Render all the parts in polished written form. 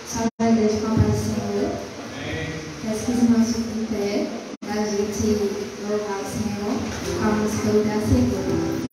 Só agradeço com a paz do Senhor. Peço que os irmãos fiquem em pé, para a gente louvar o Senhor com a música Lugar Seguro.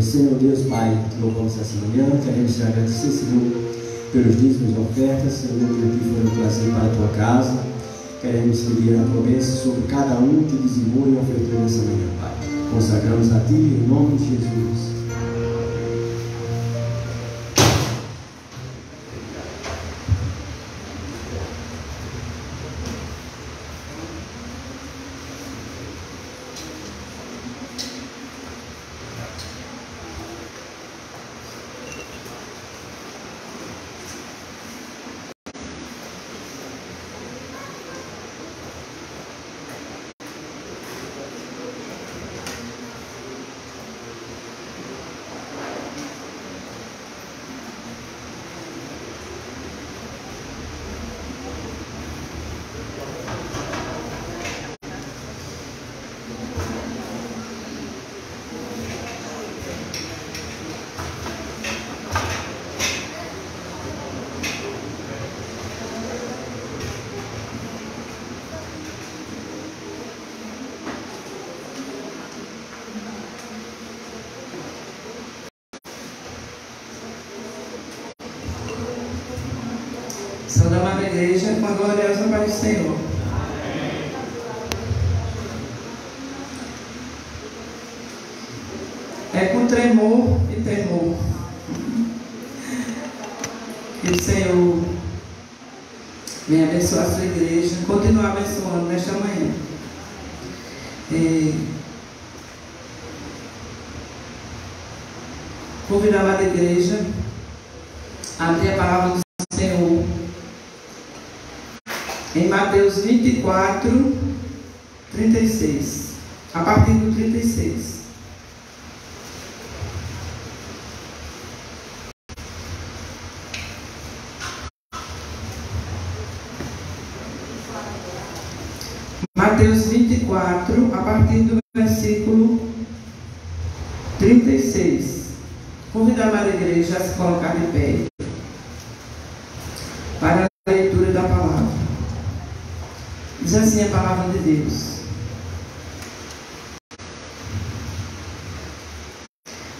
Senhor Deus, Pai, te louvamos essa manhã, queremos te agradecer, Senhor, pelos dízimos e ofertas, Senhor, que aqui foram trazidos para a tua casa. Queremos pedir a tua bênção sobre cada um que dizimou e ofertou nessa manhã, Pai. Consagramos a ti em nome de Jesus. Saúde a amada igreja com a gloriosa paz do Senhor. É com tremor e temor que o Senhor vem abençoar a sua igreja, continuar abençoando nesta manhã. Convidar a amada igreja a abrir a palavra do Senhor em Mateus 24, 36, a partir do 36. Mateus 24, a partir do versículo 36. Convidar a amada igreja a se colocar de pé para a leitura da palavra. Diz assim a palavra de Deus: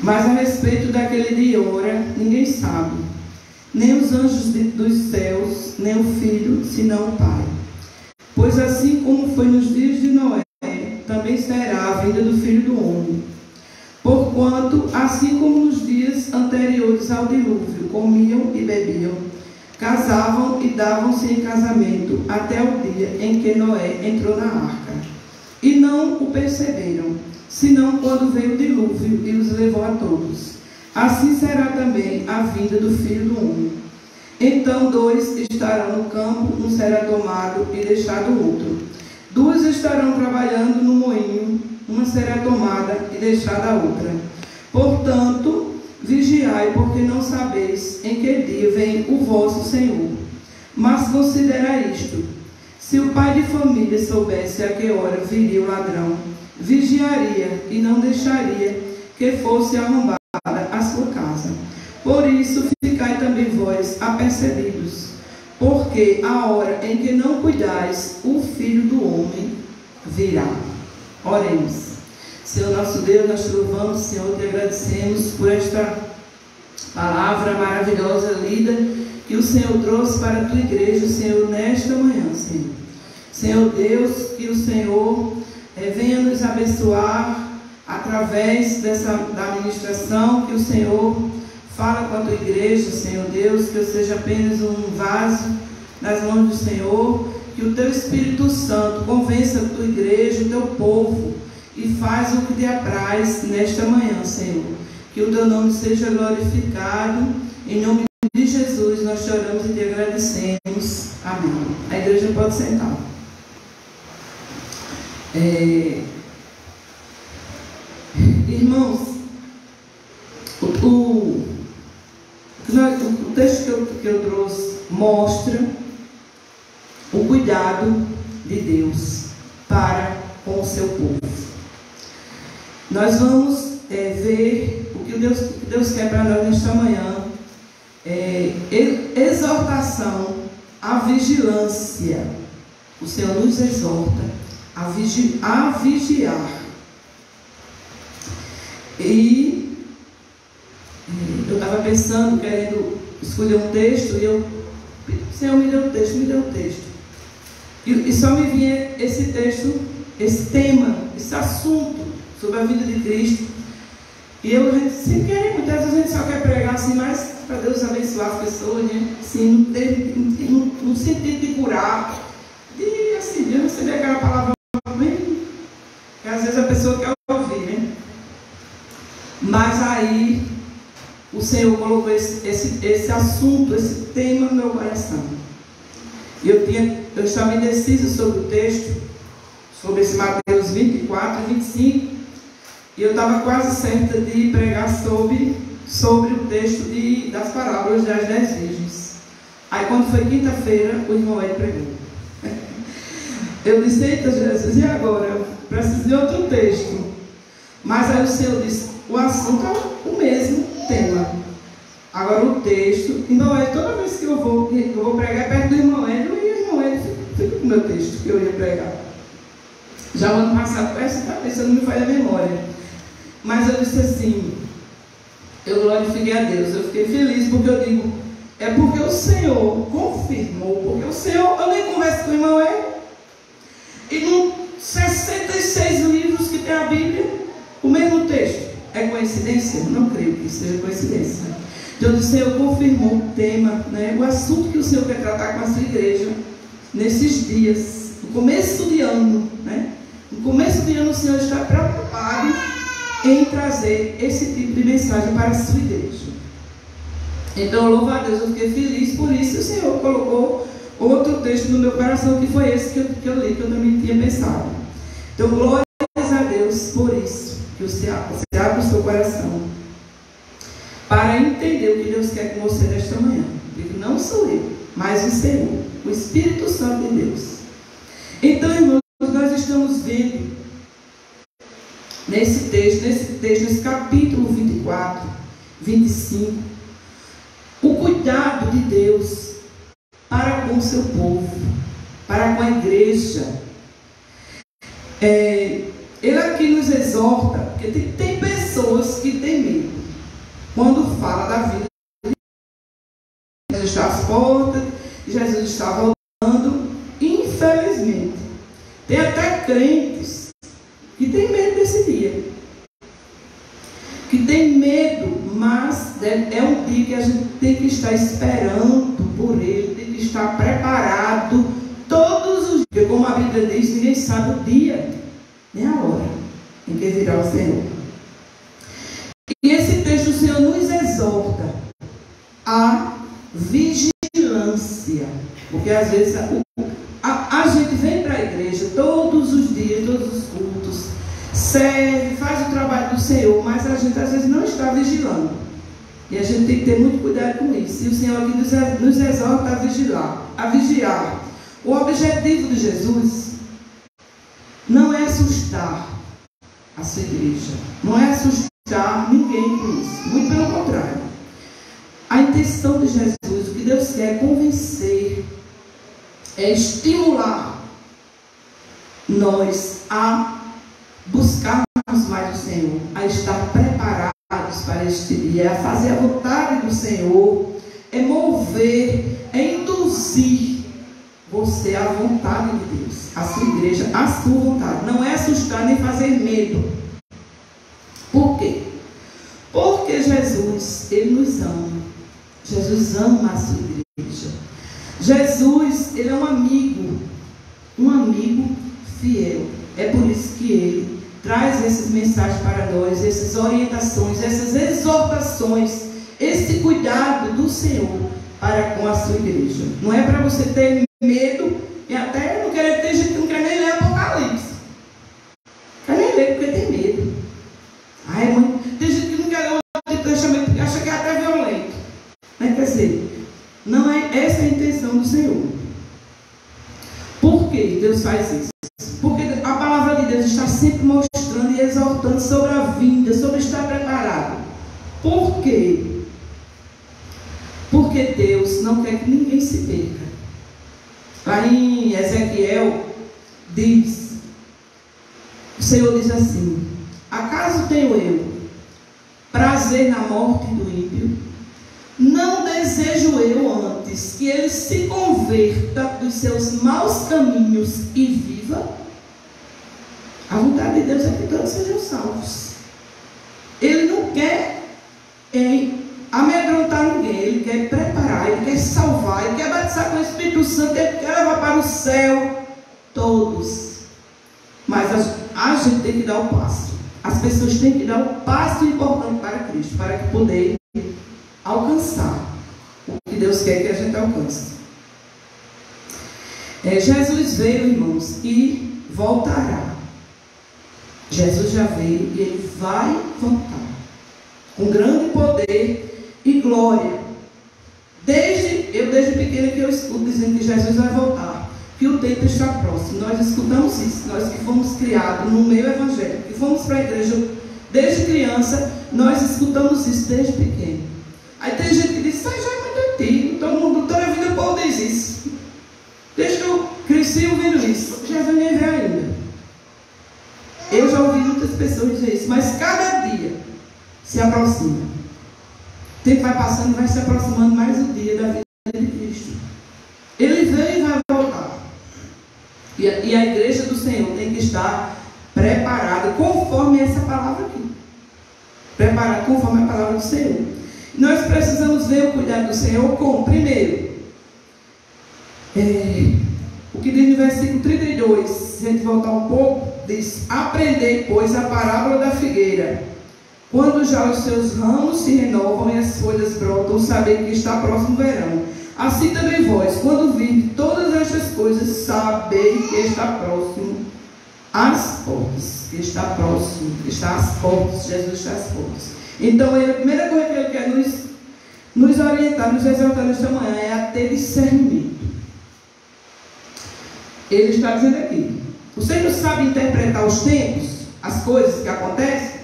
mas a respeito daquele de hora, ninguém sabe, nem os anjos dos céus, nem o Filho, senão o Pai. Pois assim como foi nos dias de Noé, também será a vinda do Filho do Homem. Porquanto, assim como nos dias anteriores ao dilúvio, comiam e bebiam, casavam e davam-se em casamento, até o dia em que Noé entrou na arca. E não o perceberam, senão quando veio o dilúvio e os levou a todos. Assim será também a vinda do Filho do Homem. Então 2 estarão no campo, um será tomado e deixado o outro. 2 estarão trabalhando no moinho, uma será tomada e deixada a outra. Portanto, vigiai, porque não sabeis em que dia vem o vosso Senhor. Mas considerai isto: se o pai de família soubesse a que hora viria o ladrão, vigiaria e não deixaria que fosse arrombada a sua casa. Por isso, ficai também vós apercebidos, porque a hora em que não cuidais, o Filho do Homem virá. Oremos. Senhor nosso Deus, nós te louvamos, Senhor, te agradecemos por esta palavra maravilhosa, lida, que o Senhor trouxe para a tua igreja, Senhor, nesta manhã, Senhor. Senhor Deus, que o Senhor venha nos abençoar através da ministração, que o Senhor fala com a tua igreja, Senhor Deus, que eu seja apenas um vaso nas mãos do Senhor, que o teu Espírito Santo convença a tua igreja, o teu povo, e faz o que te apraz nesta manhã, Senhor. Que o teu nome seja glorificado. Em nome de Jesus, nós te oramos e te agradecemos. Amém. A igreja pode sentar. Irmãos, o texto que eu trouxe mostra o cuidado de Deus para com o seu povo. Nós vamos ver o que Deus quer para nós nesta manhã. Exortação à vigilância. O Senhor nos exorta a vigiar. E pensando, querendo escolher um texto, e eu, Senhor, me deu o texto, me deu o texto. E só me vinha esse texto, esse tema, esse assunto sobre a vida de Cristo. E eu sempre quero, muitas vezes a gente só quer pregar assim, mas para Deus abençoar as pessoas, né? Assim, no sentido de curar, de assim, de receber aquela palavra bem, que às vezes a pessoa quer ouvir, né? Mas aí o Senhor colocou esse assunto, esse tema no meu coração. E eu estava indeciso sobre o texto, sobre esse Mateus 24 e 25, e eu estava quase certa de pregar sobre o texto das parábolas das 10 virgens. Aí quando foi quinta-feira, o irmão Ed pregou. Eu disse, eita Jesus, e agora? Eu preciso de outro texto. Mas aí o Senhor disse, o assunto é o mesmo tema. Agora o texto, irmão Ed, toda vez que eu vou pregar perto do irmão Ed, e o irmão Ed fica com o meu texto que eu ia pregar. Já o ano passado, essa cabeça não me falha a memória. Mas eu disse assim, eu glorifiquei a Deus, eu fiquei feliz, porque eu digo, é porque o Senhor confirmou, porque o Senhor, eu nem converso com o irmão Ed, e nos 66 livros que tem a Bíblia, o mesmo texto. É coincidência? Não creio que seja coincidência. Então o Senhor confirmou o tema, né, o assunto que o Senhor quer tratar com a sua igreja nesses dias, no começo de ano, né? No começo de ano o Senhor está preocupado em trazer esse tipo de mensagem para a sua igreja. Então, louvo a Deus, eu fiquei feliz por isso. E o Senhor colocou outro texto no meu coração, que foi esse que eu li, que eu também tinha pensado. Então, glórias a Deus por isso, que você abre o seu coração para entender o que Deus quer com você nesta manhã. Porque não sou eu, mas o Senhor, o Espírito Santo de Deus. Então, irmãos, nós estamos vendo nesse texto, nesse capítulo 24, 25, o cuidado de Deus para com o seu povo, para com a igreja. Ele aqui nos exorta, porque tem pessoas que têm medo quando fala da vida de Jesus. Está às portas, Jesus está voltando. Infelizmente, tem até crentes que tem medo desse dia, que tem medo, mas é um dia que a gente tem que estar esperando por ele, tem que estar preparado todos os dias, como a Bíblia diz, ninguém sabe o dia nem a hora em que virá o Senhor. E esse texto o Senhor nos exorta a vigilância, porque às vezes a gente vem para a igreja todos os dias, todos os cultos, serve, faz o trabalho do Senhor, mas a gente às vezes não está vigilando. E a gente tem que ter muito cuidado com isso. E o Senhor aqui nos exorta a vigiar. O objetivo de Jesus não é assustar a sua igreja, não é assustar ninguém com isso. Muito pelo contrário. A intenção de Jesus, o que Deus quer é convencer, é estimular nós a buscarmos mais o Senhor, a estar preparados para este dia, a fazer a vontade do Senhor, é mover, é induzir você à vontade de Deus, a sua igreja, a sua vontade. Não é assustar nem fazer medo. Por quê? Porque Jesus, Ele nos ama. Jesus ama a sua igreja. Jesus, Ele é um amigo fiel. É por isso que Ele traz essas mensagens para nós, essas orientações, essas exortações, esse cuidado do Senhor para com a sua igreja. Não é para você ter medo, e até não querer ter gente que não quer nem ler Apocalipse. Quer nem ler porque tem medo. Tem gente que não quer ler o Antigo Testamento porque acha que é até violento. Quer dizer, não é essa a intenção do Senhor. Por que Deus faz isso? Porque a palavra de Deus está sempre mostrando e exortando sobre a vinda, sobre estar preparado. Por quê? Porque Deus não quer que ninguém se perca. Lá em Ezequiel o Senhor diz assim: acaso tenho eu prazer na morte do ímpio desejo eu antes que ele se converta dos seus maus caminhos e viva? A vontade de Deus é que todos sejam salvos. Ele não quer amedrontar ninguém, ele quer preparar, ele quer salvar, ele quer batizar com o Espírito Santo, ele quer levar para o céu todos. Mas a gente tem que dar o passo. As pessoas têm que dar o passo importante para Cristo, para que poder alcançar o que Deus quer que a gente alcance. Jesus veio, irmãos, e voltará. Jesus já veio e ele vai voltar com grande poder e glória. Desde pequena que eu escuto dizendo que Jesus vai voltar, que o tempo está próximo. Nós escutamos isso, nós que fomos criados no meio evangélico, que fomos para a igreja desde criança, nós escutamos isso desde pequeno. Aí tem gente que diz, isso já é muito antigo, todo mundo, toda a vida o povo diz isso. Desde que eu cresci ouvindo isso, Jesus nem veio ainda. Eu já ouvi muitas pessoas dizer isso, mas cada dia se aproxima. O tempo vai passando e vai se aproximando mais o dia da vida de Cristo. Ele veio e vai voltar. E a igreja do Senhor tem que estar preparada conforme essa palavra aqui. Preparada conforme a palavra do Senhor. Nós precisamos ver o cuidado do Senhor com, primeiro, o que diz no versículo 32, se a gente voltar um pouco, diz: aprendei, pois, a parábola da figueira. Quando já os seus ramos se renovam e as folhas brotam, sabei que está próximo o verão. Assim também vós, quando virdes todas estas coisas, sabei que está próximo às portas. Que está próximo, que está às portas, Jesus está às portas. Então, a primeira coisa que ele quer nos orientar, nos exaltar nesta manhã, é a ter discernimento. Ele está dizendo aqui: você não sabe interpretar os tempos, as coisas que acontecem,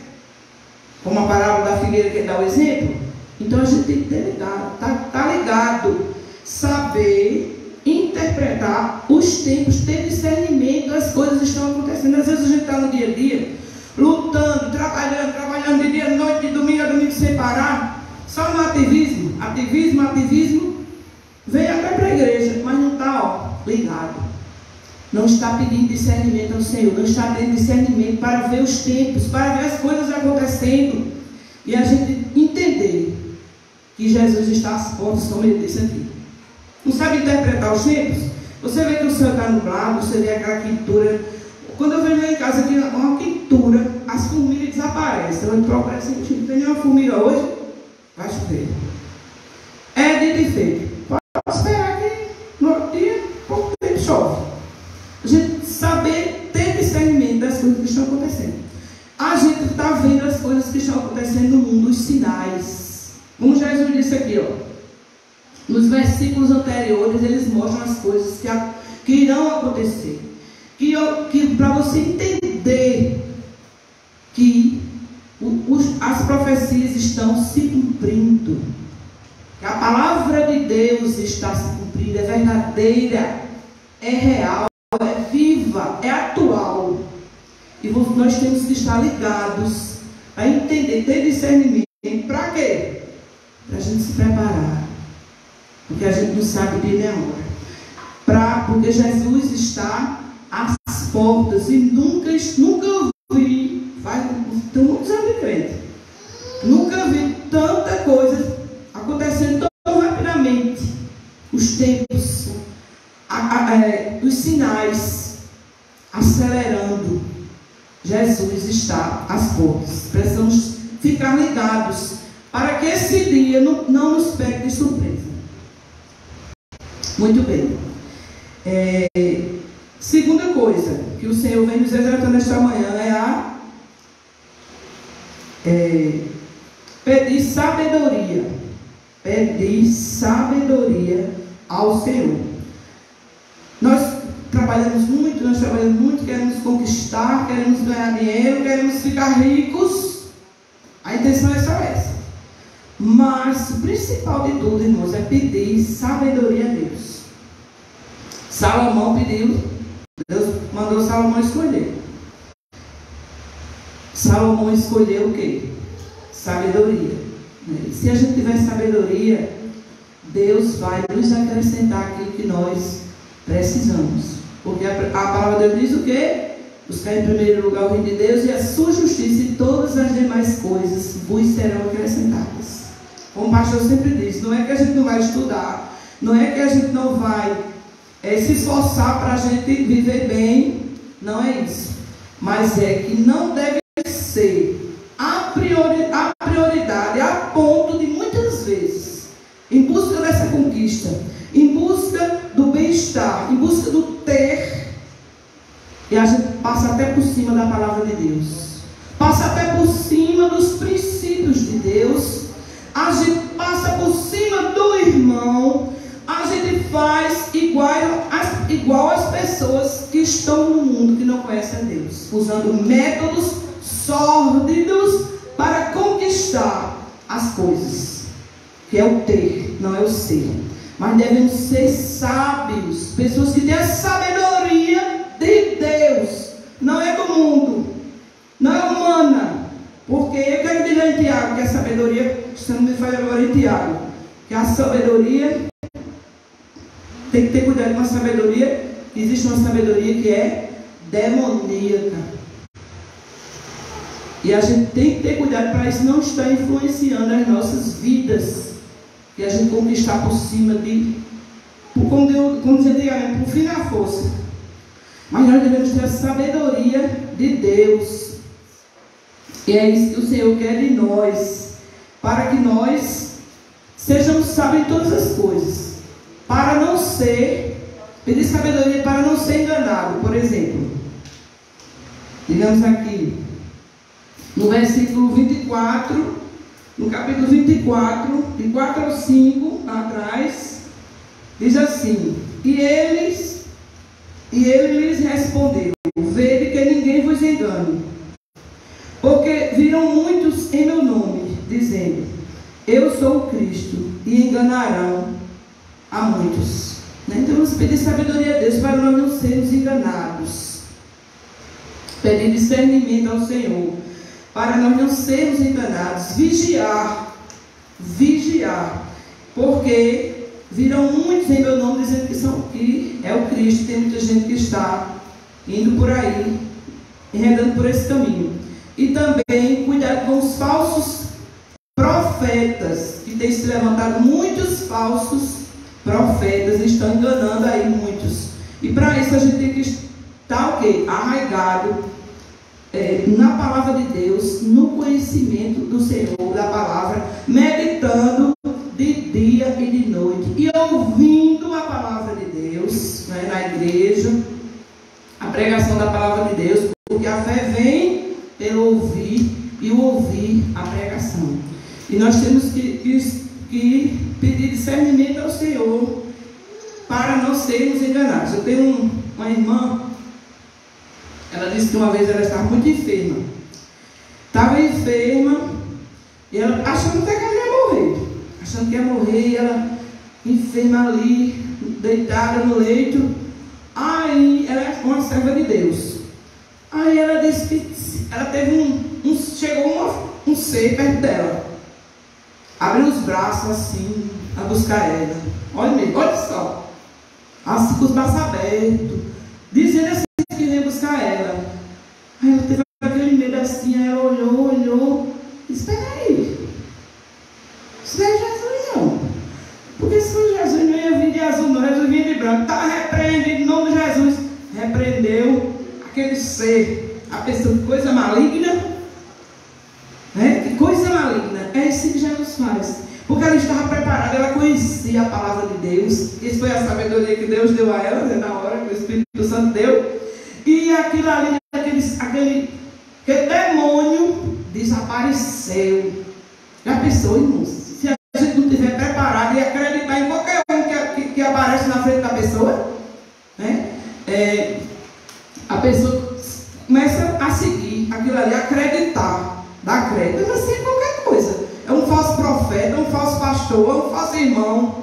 como a parábola da figueira que ele dá o exemplo? Então a gente tem que ter ligado, tá ligado, saber interpretar os tempos, ter discernimento das coisas que estão acontecendo. Às vezes a gente está no dia a dia, lutando, trabalhando de dia a noite, de domingo a domingo sem parar, só no ativismo, vem até para a igreja, mas não está ligado. Não está pedindo discernimento ao Senhor, não está tendo discernimento para ver os tempos, para ver as coisas acontecendo e a gente entender que Jesus está às portas, como ele disse aqui. Não sabe interpretar os tempos? Você vê que o céu está nublado, você vê aquela quentura. Quando eu venho lá em casa aqui, uma quentura, as formigas desaparecem. Eu procuro assim, não tem nenhuma formiga hoje, vai chover. É dito e feito. Pode esperar que no outro dia, pouco tempo chove. A gente saber ter discernimento das coisas que estão acontecendo. A gente está vendo as coisas que estão acontecendo no mundo, os sinais. Como Jesus disse aqui, nos versículos anteriores, eles mostram as coisas que irão acontecer. Que para você entender que as profecias estão se cumprindo, que a palavra de Deus está se cumprindo, é verdadeira, é real, é viva, é atual. E nós temos que estar ligados a entender, ter discernimento. Para quê? Para a gente se preparar. Porque a gente não sabe o dia nem a hora. Porque Jesus está às portas e nunca vi, tem muitos anos de crente, nunca vi tanta coisa acontecendo tão rapidamente. Os tempos, os sinais acelerando. Jesus está às portas. Precisamos ficar ligados para que esse dia não nos pegue de surpresa. Muito bem. Segunda coisa que o Senhor vem nos exaltando esta manhã é pedir sabedoria. Pedir sabedoria ao Senhor. Nós trabalhamos muito, queremos conquistar, queremos ganhar dinheiro, queremos ficar ricos. A intenção é só essa. Mas o principal de tudo, irmãos, é pedir sabedoria a Deus. Salomão pediu, Deus mandou Salomão escolher. Salomão escolheu o quê? Sabedoria. Se a gente tiver sabedoria, Deus vai nos acrescentar aquilo que nós precisamos. Porque a palavra de Deus diz o quê? Buscar em primeiro lugar o reino de Deus e a sua justiça, e todas as demais coisas vos serão acrescentadas. Como o pastor sempre diz, não é que a gente não vai estudar, não é que a gente não vai se esforçar para a gente viver bem, não é isso. Mas é que não deve ser a prioridade a ponto de muitas vezes, em busca dessa conquista, em busca do bem-estar, em busca do ter, e a gente passa até por cima da palavra de Deus, passa até por cima dos princípios de Deus, a gente passa por cima do irmão, a gente faz igual as pessoas que estão no mundo, que não conhecem a Deus, usando métodos sórdidos para conquistar as coisas, que é o ter, não é o ser. Mas devemos ser sábios, pessoas que têm a sabedoria de Deus, não é do mundo, não é humana. Porque eu quero dizer em Tiago que a sabedoria, se não me falha agora em Tiago, que a sabedoria, tem que ter cuidado com a sabedoria. Existe uma sabedoria que é demoníaca, e a gente tem que ter cuidado para isso não estar influenciando as nossas vidas, e a gente conquistar por cima de, como dizia antigamente, por fim na força. Mas nós devemos ter a sabedoria de Deus, e é isso que o Senhor quer de nós, para que nós sejamos sábios em todas as coisas, para não ser, pedir sabedoria para não ser enganado. Por exemplo, digamos aqui, no versículo 24, no capítulo 24, de 4 ao 5, atrás, diz assim: E ele lhes respondeu: Vede que ninguém vos engane, porque viram muitos em meu nome, dizendo: Eu sou o Cristo, e enganarão a muitos. Então vamos pedir sabedoria a Deus para nós não sermos enganados, pedir discernimento ao Senhor para nós não sermos enganados, vigiar, porque virão muitos em meu nome dizendo que é o Cristo. Tem muita gente que está indo por aí, enredando por esse caminho. E também cuidado com os falsos profetas, que tem se levantado muitos falsos profetas, estão enganando aí muitos. E para isso a gente tem que estar o quê? Arraigado na palavra de Deus, no conhecimento do Senhor, da palavra, meditando de dia e de noite, e ouvindo a palavra de Deus, né, na igreja, a pregação da palavra de Deus, porque a fé vem pelo ouvir, e o ouvir a pregação. E nós temos que pedir discernimento ao Senhor para não sermos enganados. Eu tenho uma irmã, ela disse que uma vez ela estava muito enferma. Estava enferma, e ela achando até que ela ia morrer. Achando que ia morrer, e ela enferma ali, deitada no leito. Aí ela é uma serva de Deus. Aí ela disse que ela teve chegou um ser perto dela. Abriu os braços assim, a buscar ela. Olha só. Assim com os braços abertos, dizendo assim que ia buscar ela. Aí ela teve aquele medo assim, aí ela olhou, espera aí, isso não é Jesus não, porque se fosse Jesus não ia vir de azul não, Jesus vinha de branco. Estava repreendido em nome de Jesus. Repreendeu aquele ser, a pessoa, que coisa maligna, né? Que coisa maligna, é isso que Jesus faz, porque ela estava preparada, ela conhecia a palavra de Deus. Isso foi a sabedoria que Deus deu a ela, né, na hora que o Espírito Santo deu. E aquilo ali, aquele demônio desapareceu. Já pensou, irmãos? Se a gente não estiver preparado e acreditar em qualquer um que aparece na frente da pessoa, né? A pessoa começa a seguir aquilo ali, acreditar, dar crédito. Mas assim é qualquer coisa. É um falso profeta, é um falso pastor, é um falso irmão,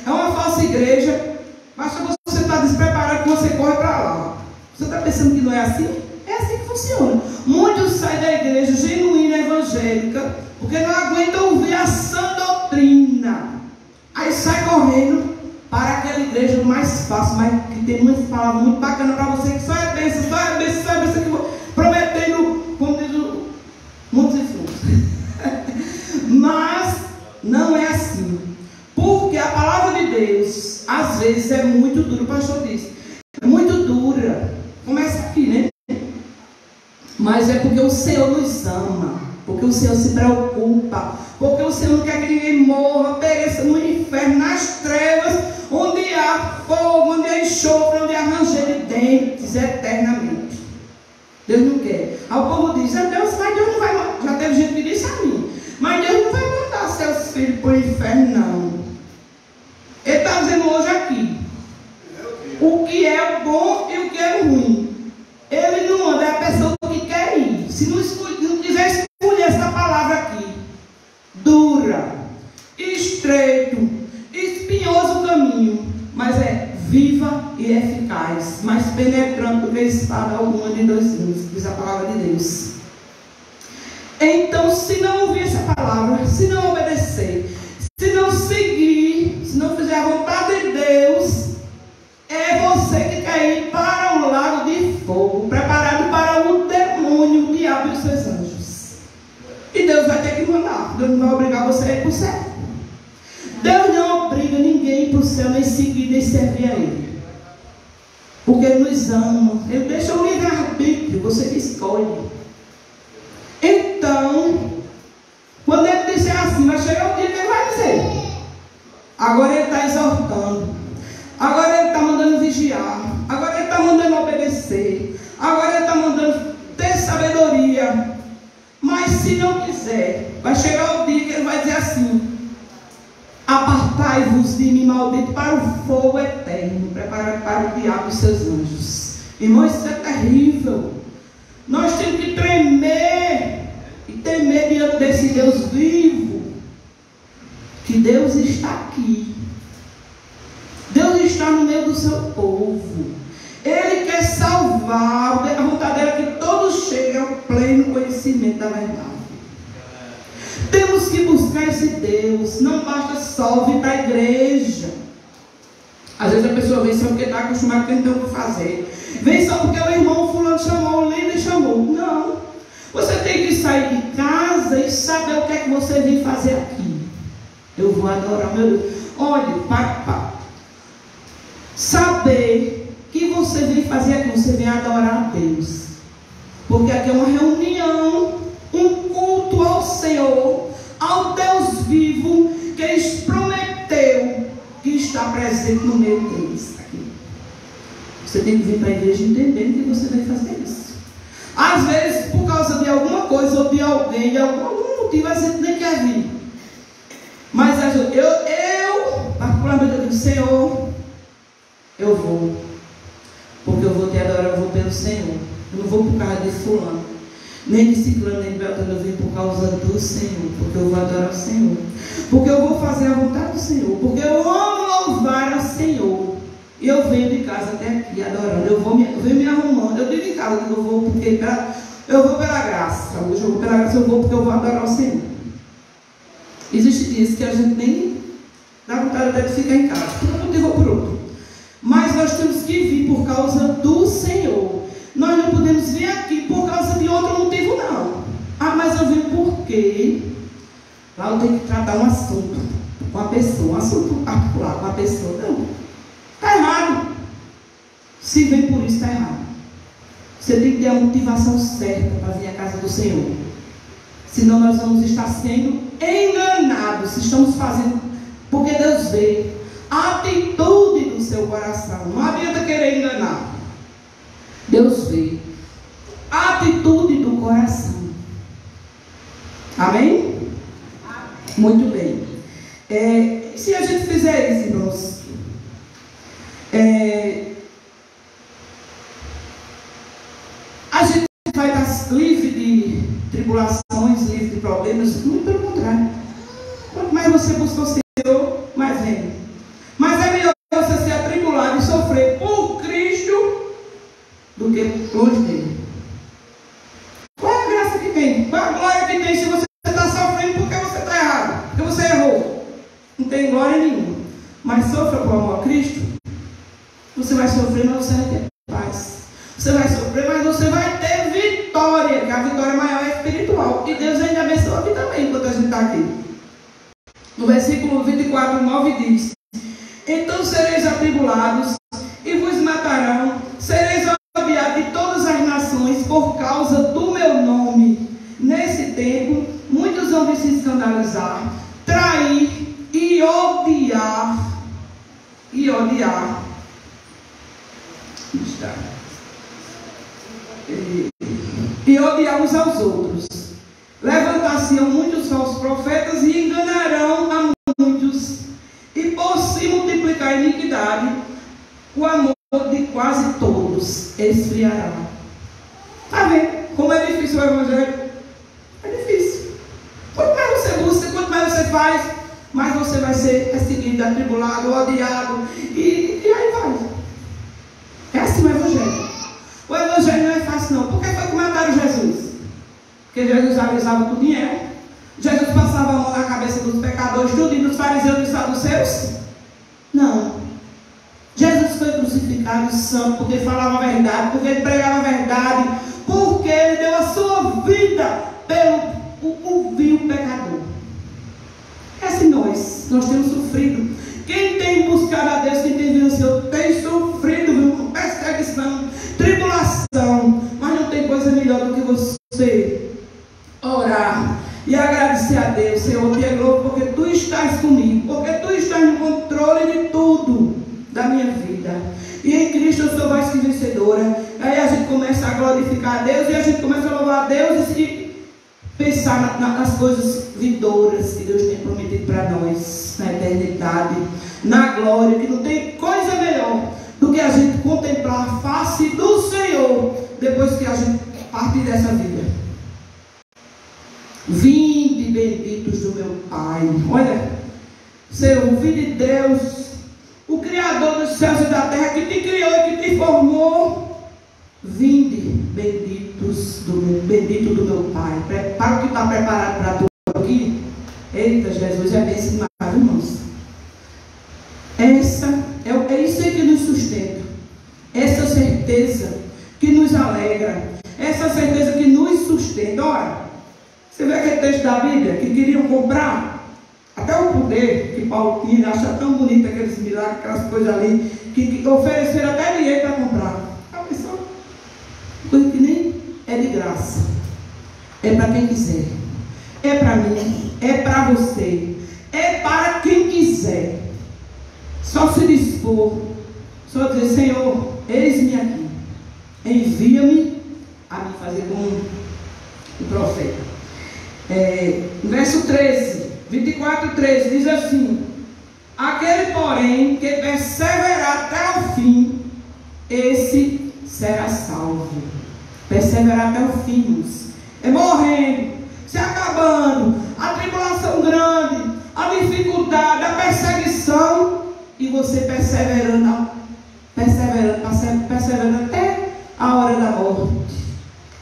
é uma falsa igreja. Basta você estar despreparado que você corre para lá. Você está pensando que não é assim? É assim que funciona. Muitos saem da igreja genuína evangélica porque não aguentam ouvir a sã doutrina. Aí sai correndo fácil, mas que tem umas palavras muito bacanas para você, que só é bênção, que prometendo, como diz o muitos e fundos. Mas não é assim. Porque a palavra de Deus, às vezes, é muito dura, o pastor disse. É muito dura. Começa aqui, né? Mas é porque o Senhor nos ama. Porque o Senhor se preocupa. Porque o Senhor não quer que ninguém morra, pereça no inferno, nas trevas, onde há fogo, onde há enxofre, onde há ranger de dentes eternamente. Deus não quer. Aí o povo diz, Deus não vai mandar. Já teve gente que disse a mim, mas Deus não vai mandar seus filhos para o inferno, não. Ele está dizendo hoje aqui o que é o bom e o que é o ruim. Ele não manda, é a pessoa que quer ir. Se não quiser escolher essa palavra aqui, dura, estreito, espinhoso o caminho, mas é viva e eficaz, mais penetrante do que espada alguma de dois gumes, diz a palavra de Deus. Então, se não ouvir essa palavra, se não obedecer, se não seguir, se não fizer a vontade de Deus, é você que quer ir para um lago de fogo, preparado para o demônio, o diabo e os seus anjos. E Deus vai ter que mandar. Deus não vai obrigar você a ir para o céu. Deus não obriga ninguém a ir para o céu, nem seguir, nem servir a Ele. Porque Ele nos ama. Ele deixa o livre-arbítrio, você que escolhe. Então, quando Ele disser assim, vai chegar o dia que Ele vai dizer. Agora Ele está exortando. Agora Ele está mandando vigiar. Agora Ele está mandando obedecer. Agora Ele está mandando ter sabedoria. Mas se não quiser, vai chegar o dia que Ele vai dizer assim: apartai-vos de mim, maldito, para o fogo eterno, preparado para o diabo e seus anjos. Irmãos, isso é terrível. Nós temos que tremer e temer diante desse Deus vivo. Que Deus está aqui. Deus está no meio do seu povo. Ele quer salvar. A vontade dele é que todos cheguem ao pleno conhecimento da verdade. Temos que buscar esse Deus. Não basta só vir para a igreja. Às vezes a pessoa vem só porque está acostumada, que não tem o que fazer. Vem só porque o irmão fulano chamou, o líder chamou. Não. Você tem que sair de casa e saber o que é que você vem fazer aqui. Eu vou adorar meu Deus. Olha, saber que você vem fazer aqui, você vem adorar a Deus. Porque aqui é uma reunião, um culto ao Senhor, ao Deus vivo, que Ele prometeu que está presente no meio deles. Aqui. Você tem que vir para a igreja entendendo que você vem fazer isso. Às vezes, por causa de alguma coisa ou de alguém, de algum motivo, a gente nem quer vir. Mas eu particularmente, eu digo: Senhor, eu vou, porque eu vou te adorar, eu vou pelo Senhor. Eu não vou por causa de fulano, nem de ciclano, nem de beltrano. Eu vim por causa do Senhor, porque eu vou adorar o Senhor, porque eu vou fazer a vontade do Senhor, porque eu amo louvar ao Senhor. E eu venho de casa até aqui adorando. Eu venho me arrumando. Eu digo em casa que eu vou porque eu vou pela graça. Hoje eu vou pela graça, eu vou porque eu vou adorar o Senhor. Existem dias que a gente nem dá vontade até de ficar em casa, por um motivo ou por outro. Mas nós temos que vir por causa do Senhor. Nós não podemos vir aqui por causa de outro motivo, não. Ah, mas eu vim porque lá eu tenho que tratar um assunto com a pessoa, um assunto particular com a pessoa. Não, está errado. Se vem por isso, está errado. Você tem que ter a motivação certa para vir à casa do Senhor. Senão nós vamos estar sendo enganados. Se estamos fazendo, porque Deus vê a atitude do seu coração. Não adianta querer enganar. Deus vê a atitude do coração. Amém? Muito bem. Se a gente fizer isso, irmãos, a gente vai estar livre de tribulações, livre de problemas. Muito pelo contrário. Quanto mais você busca o Senhor, mais vem. Mas é melhor você ser atribulado e sofrer por Cristo do que longe dele. Qual é a graça que tem? Qual é a glória que tem se você está sofrendo porque você está errado? Porque você errou? Não tem glória nenhuma. Mas sofra por amor a Cristo. Você vai sofrer, mas você vai ter paz. Você vai sofrer, mas você vai ter vitória, que a vitória maior é espiritual. E Deus ainda abençoa aqui também, enquanto a gente está aqui. No versículo 24, 9 diz: então sereis atribulados e vos matarão, sereis odiados de todas as nações por causa do meu nome. Nesse tempo, muitos vão se escandalizar, trair e odiar. E odiar. E odiar uns aos outros. Levantar-se-ão muitos falsos profetas e enganarão a muitos. E por se multiplicar a iniquidade, o amor de quase todos esfriará. Está vendo como é difícil o evangelho? É difícil. Quanto mais você busca, quanto mais você faz, mais você vai ser perseguido, atribulado, odiado. E aí vai. É assim o evangelho. O evangelho não é fácil não. Por que foi que mataram Jesus? Porque Jesus avisava tudo em ela. Jesus passava a mão na cabeça dos pecadores, tudo, e dos fariseus e dos saduceus? Não. Jesus foi crucificado santo, porque falava a verdade, porque ele pregava a verdade, porque ele deu a sua vida pelo o vil pecador. É assim nós temos sofrido. Quem tem buscado a Deus, quem tem vindo ao Senhor, tem sofrido, viu? Perseguição, tribulação, mas não tem coisa melhor do que você orar e agradecer a Deus. Senhor, te louvo porque tu estás comigo, porque tu estás no controle de tudo da minha vida, e em Cristo eu sou mais que vencedora. Aí a gente começa a glorificar a Deus, e a gente começa a louvar a Deus e pensar nas coisas vindouras que Deus tem prometido para nós, na eternidade, na glória, que não tem coisa melhor do que a gente contemplar a face do Senhor depois que a gente partir dessa vida. Vinde benditos do meu Pai. Olha, Senhor, o Filho de Deus, o Criador dos céus e da terra, que te criou e que te formou. Vinde bendito do meu Pai. Prepara o que está preparado para tu aqui. Eita, Jesus, é bem demais, irmãos. É isso aí que nos sustenta. Essa certeza que nos alegra. Essa certeza que nos sustenta. Olha, você vê aquele texto da Bíblia que queriam comprar até o poder que Paulo tinha, acha tão bonito aqueles milagres, aquelas coisas ali, que ofereceram até dinheiro para comprar. A pessoa, coisa que nem é de graça. É para quem quiser. É para mim. É para você. É para quem quiser. Só se dispor. Só dizer: Senhor, eis-me aqui. Envia-me a me fazer como o profeta. Verso 13. 24:13 diz assim: aquele, porém, que perseverar até o fim, esse será salvo. Perseverar até o fim, irmãos. É morrendo, se acabando, a tribulação grande, a dificuldade, a perseguição, e você perseverando até a hora da morte,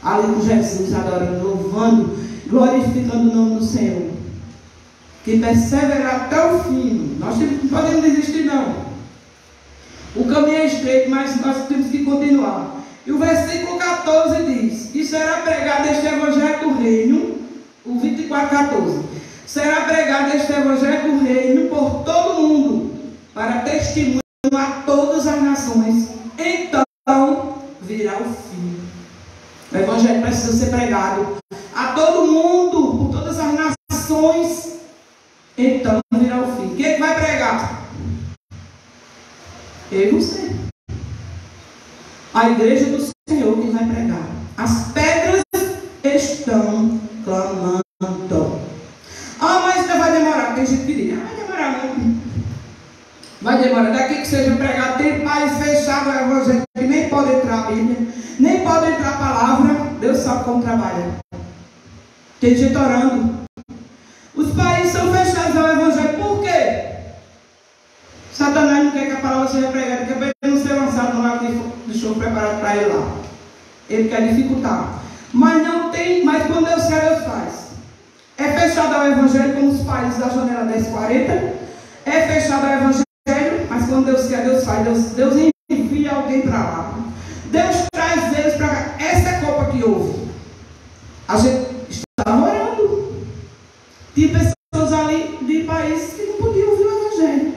ali com Jesus, adorando, louvando, glorificando o nome do Senhor. Que perseverar até o fim. Nós não podemos desistir, não. O caminho é estreito, mas nós temos que continuar. E o versículo 14 diz: e será pregado este evangelho do reino. O 24:14. Será pregado este evangelho do reino por todo o mundo, para testemunho a todas as nações. Então virá o fim. O evangelho precisa ser pregado a todo mundo, por todas as nações. Então virá o fim. Quem vai pregar? Eu e você. A igreja do Senhor que vai pregar. As pedras estão clamando. Ah, mas vai demorar. Tem gente que diz: vai demorar muito. Vai demorar. Daqui que seja pregado, tem pais fechados o evangelho, que nem pode entrar a Bíblia, nem pode entrar a palavra. Deus sabe como trabalha. Tem gente orando. Os países são fechados ao evangelho. Por quê? Satanás não quer que a palavra seja pregada, quer ele não ser lançado no lago que deixou preparado para ele lá. Ele quer dificultar. Mas não tem, mas quando Deus quer, Deus faz. É fechado ao evangelho, como os países da janela 1040. É fechado ao evangelho, mas quando Deus quer, Deus faz. Deus envia envia alguém para lá. Deus traz eles para cá. Essa é a copa que houve. A gente estava orando. Tinha pessoas ali de países que não podiam ouvir o Evangelho.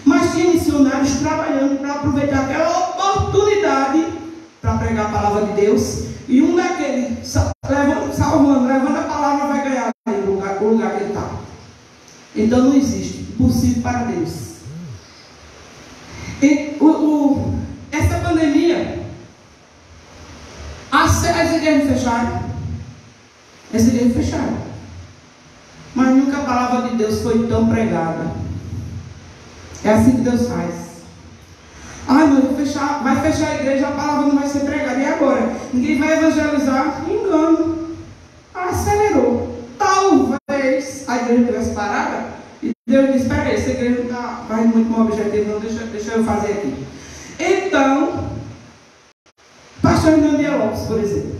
Mas tinha missionários trabalhando para aproveitar aquela oportunidade para pregar a palavra de Deus. E um daqueles, salvando, levando a palavra, vai ganhar o lugar que ele está. Então não existe impossível para Deus. E, essa pandemia, as igrejas fecharam. As igrejas fecharam. Mas nunca a palavra de Deus foi tão pregada. É assim que Deus faz. Ai, mas vai fechar a igreja, a palavra não vai ser pregada. E agora? Ninguém vai evangelizar? Engano. Acelerou. Talvez a igreja tivesse parada e Deus disse: espera aí, essa igreja não está fazendo muito bom objetivo, não, deixa eu fazer aqui. Então, pastor Hernandes Lopes, por exemplo,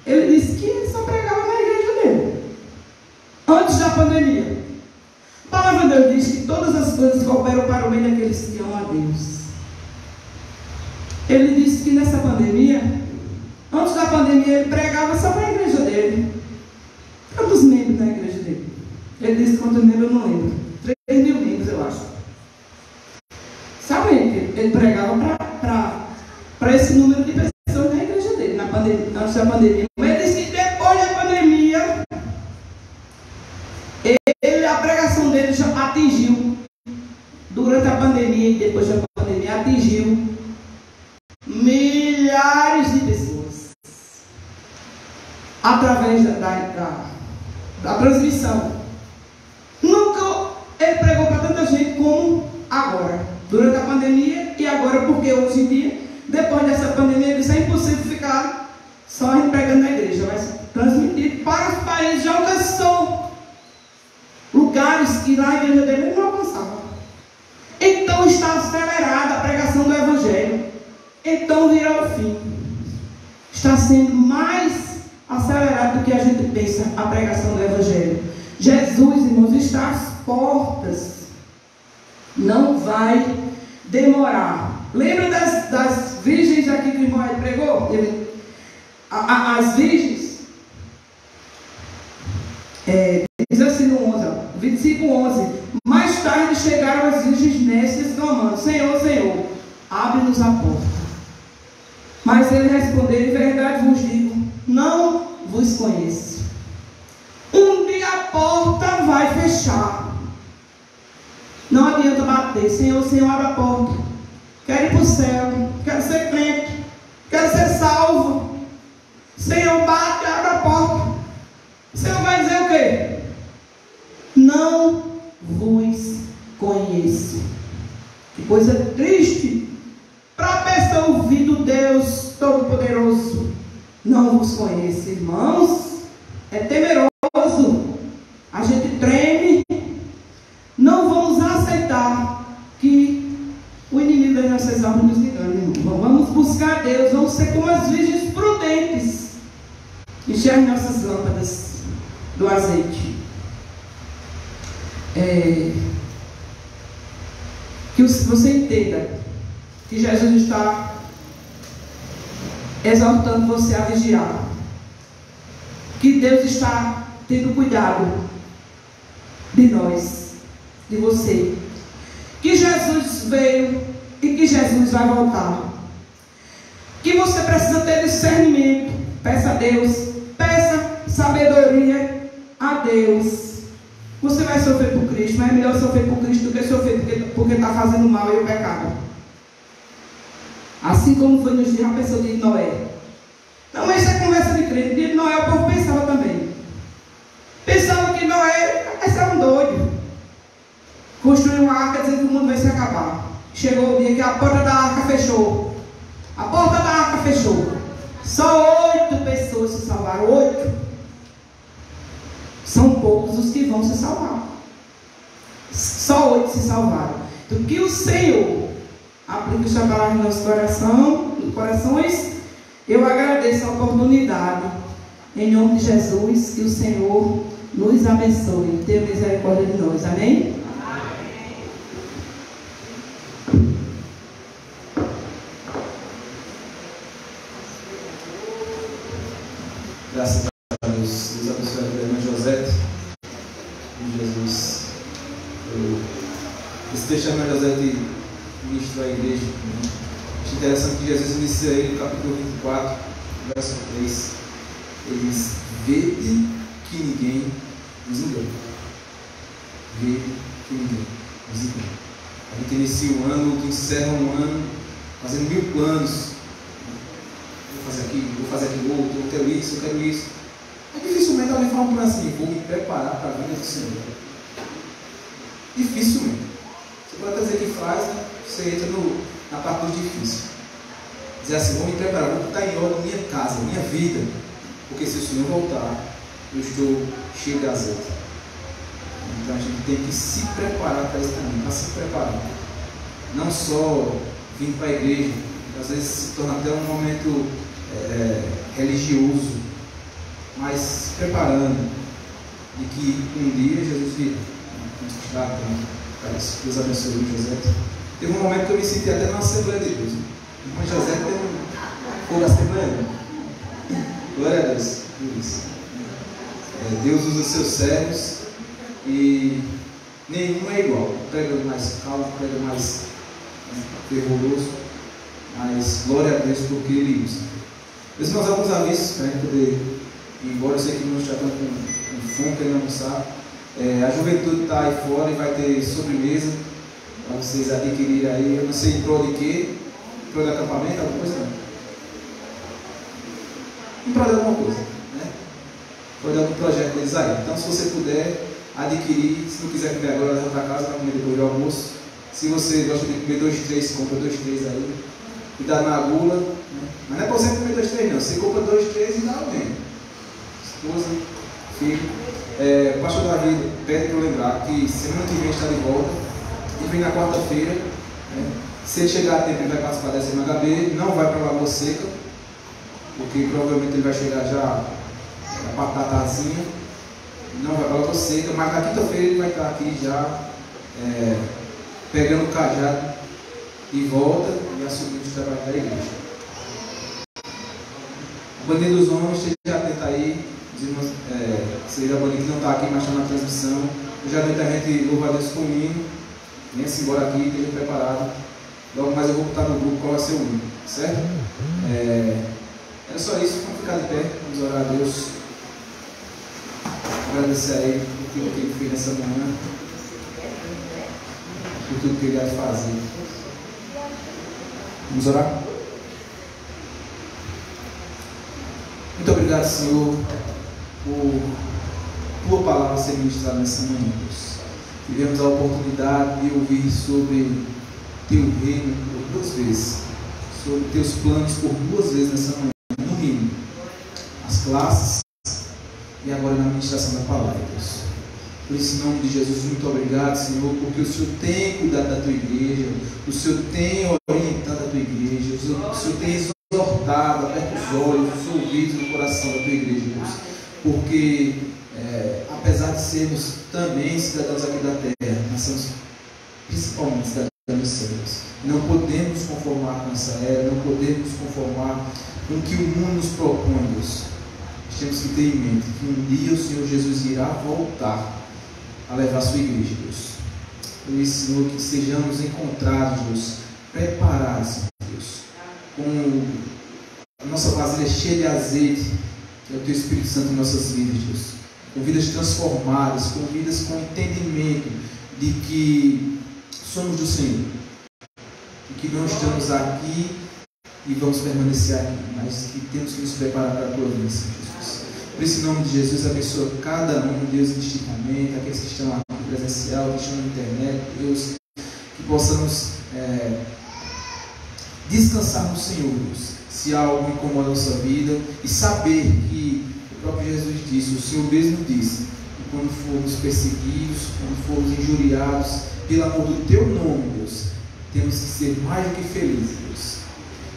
ele disse que ele só pregava na igreja dele, antes da pandemia. A palavra de Deus diz que todas as coisas cooperam para o bem daqueles que amam a Deus. Ele disse que nessa pandemia, antes da pandemia, ele pregava só para a igreja dele. Quantos membros na igreja dele? Ele disse quantos membros, eu não lembro. 3 mil membros, eu acho. Sabe, ele pregava para esse número de pessoas na igreja dele, antes da pandemia. Mas ele disse que depois da pandemia, a pregação dele já atingiu, durante a pandemia e depois da pandemia, atingiu milhares de pessoas através da transmissão. Nunca ele pregou para tanta gente como agora, durante a pandemia e agora, porque hoje em dia, depois dessa pandemia, ele disse: é impossível ficar só pregando na igreja, vai ser transmitido para os países. Já alcançou lugares que na igreja dele ele não alcançava. Então está acelerada a pregação do Evangelho. Então virá o fim. Está sendo mais acelerado do que a gente pensa a pregação do Evangelho. Jesus, irmãos, está às portas. Não vai demorar. Lembra das virgens aqui que o irmão pregou? As virgens, diz assim no 25:11. Mais tarde chegaram as virgens nécias clamando: Senhor, Senhor, abre-nos a porta. Mas ele respondeu: em verdade vos digo, não vos conheço. Um dia a porta vai fechar. Não adianta bater: Senhor, Senhor, abre a porta. Quero ir para o céu, quero ser crente, quero ser salvo. Senhor, bate, abre a porta. O Senhor vai dizer o quê? Não vos conheço. Que coisa triste para a pessoa ouvir do Deus Todo-Poderoso: não vos conheço. Irmãos, é temeroso. A gente treme. Não vamos aceitar que o inimigo das nossas almas nos engane, irmão. Vamos buscar Deus. Vamos ser como as virgens prudentes. Encher as nossas lâmpadas do azeite. Que você entenda que Jesus está exortando você a vigiar. Que Deus está tendo cuidado de nós, de você. Que Jesus veio e que Jesus vai voltar. Que você precisa ter discernimento. Peça a Deus. Peça sabedoria a Deus. Você vai sofrer por Cristo, mas é melhor sofrer por Cristo do que sofrer porque está fazendo mal e o pecado. Assim como foi nos dias a pessoa de Noé. Não, mas isso é conversa de crente. De Noé o povo pensava também. Pensava que Noé era um doido. Construiu uma arca dizendo que o mundo vai se acabar. Chegou o dia que a porta da arca fechou. A porta da arca fechou. Só 8 pessoas se salvaram. 8. São poucos os que vão se salvar. Só 8 se salvaram. Então que o Senhor aplique esta palavra no nosso corações. Eu agradeço a oportunidade. Em nome de Jesus, que o Senhor nos abençoe. Tenha misericórdia de nós. Amém? Esse testemunho José de ministro da igreja. Acho interessante que Jesus inicia aí no capítulo 24, verso 3. Ele diz: vede que ninguém nos engane. Vede que ninguém nos engane. A gente inicia o ano, encerra um ano, fazendo 1000 planos. Vou fazer aquilo outro, eu quero isso. É dificilmente alguém fala um plano assim: vou me preparar para a vinda do Senhor. Dificilmente. Você pode até dizer que faz, né? Você entra na parte do difícil. Dizer assim: vou me preparar, vou botar em ordem minha casa, minha vida. Porque se o Senhor voltar, eu estou cheio de azeite. Então a gente tem que se preparar para isso também, para se preparar. Não só vir para a igreja, às vezes se torna até um momento religioso, mas se preparando de que um dia Jesus virá. Vamos estar atento para isso. Deus abençoe o José. Teve um momento que eu me senti até na Assembleia de Deus. O José tem um fogo Assembleia. Glória a Deus por isso. Deus usa os seus servos e nenhum é igual. Prega mais calmo, prega mais fervoroso, mas glória a Deus porque Ele usa. Meus irmãos, alguns avisos para a gente poder ir embora. Eu sei que não está com fome, querendo almoçar. A juventude está aí fora e vai ter sobremesa para vocês adquirirem aí. Eu não sei em prol de quê, em prol de acampamento, alguma coisa não. Em prol de alguma coisa, né? Em prol de algum projeto deles aí. Então, se você puder adquirir, se não quiser comer agora, leva para casa, vai comer depois do almoço. Se você gosta de comer 2, 3, compra 2, 3 aí. Cuidado na gula, né? Mas não é para você comer 2, 3 não. Você compra 2, 3 e dá alguém. Esposa, filho. O pastor Davi pede para eu lembrar que semana que vem está de volta. Ele vem na quarta-feira. Né? Se ele chegar a tempo, ele vai participar dessa MHB. Não vai para Lagoa Seca, porque provavelmente ele vai chegar já na parte da tardezinha. Não vai para Lagoa Seca, mas na quinta-feira ele vai estar aqui já pegando o cajado de volta e assumindo os trabalhos da igreja. A Bandinha dos Homens, esteja atento aí. Seja a Bandinha que não está aqui, mas está na transmissão. Hoje à noite a gente louva a Deus com o hino. Venha-se embora aqui, esteja preparado. Logo mais eu vou botar no grupo qual vai ser o hino, certo? Era só isso, vamos ficar de pé, vamos orar a Deus. Agradecer a Ele por tudo que Ele fez nessa manhã, por tudo que Ele vai fazer. Vamos orar? Muito obrigado, Senhor, por Tua palavra ser ministrada nessa manhã, Deus. Tivemos a oportunidade de ouvir sobre Teu reino por 2 vezes, sobre Teus planos por 2 vezes nessa manhã, no mínimo, as classes e agora na ministração da palavra, Deus. Por isso, em nome de Jesus, muito obrigado, Senhor, porque o Senhor tem cuidado da Tua igreja, o Senhor tem orientado a Tua igreja, o Senhor tem exortado, aberto os olhos, os ouvidos do coração da Tua igreja, Deus. Porque, apesar de sermos também cidadãos aqui da terra, nós somos principalmente cidadãos dos céus. Não podemos nos conformar com essa era, não podemos nos conformar com o que o mundo nos propõe, Deus. Nós temos que ter em mente que um dia o Senhor Jesus irá voltar a levar a sua igreja, Deus. Por isso, Senhor, que sejamos encontrados, Deus, preparados, Deus, com a nossa vasilha cheia de azeite, que é o Teu Espírito Santo em nossas vidas, Deus. Com vidas transformadas, com vidas com entendimento de que somos do Senhor, e que não estamos aqui e vamos permanecer aqui, mas que temos que nos preparar para a Tua vinda, Senhor Jesus. Por isso, em nome de Jesus, abençoa cada um, Deus, indistintamente, aqueles que estão aqui presencial, que estão na internet, Deus, que possamos descansar no Senhor, Deus, se algo incomoda a nossa vida, e saber que o próprio Jesus disse, o Senhor mesmo disse, que quando formos perseguidos, quando formos injuriados, pelo amor do Teu nome, Deus, temos que ser mais do que felizes, Deus.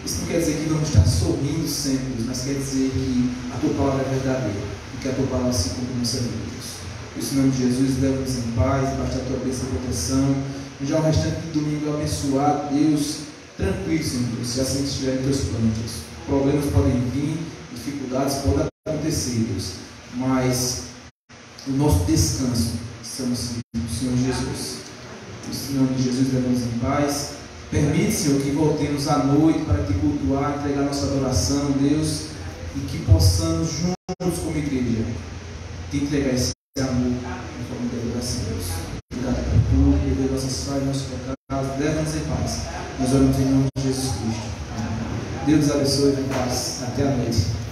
Isso não quer dizer que vamos estar sorrindo sempre, Deus, mas quer dizer que a Tua palavra é verdadeira e que a Tua palavra se cumpre na nossa vida, Deus. Por isso, em nome de Jesus, leva-nos em paz, basta a Tua bênção e proteção. Já o restante do domingo abençoado, Deus, tranquilo, Senhor Deus, se assim estiver em Teus planos, Deus. Problemas podem vir, dificuldades podem acontecer, Deus, mas o nosso descanso estamos no Senhor Jesus. Em nome de Jesus, levamos em paz. Permite, Senhor, que voltemos à noite para te cultuar, entregar nossa adoração, Deus, e que possamos juntos como igreja te entregar esse amor em forma de adoração, Deus. Obrigado por tudo, perdoe nossas falhas, nossos pecados, leva-nos em paz. Nós oramos em nome de Jesus Cristo. Deus abençoe, em paz. Até a noite.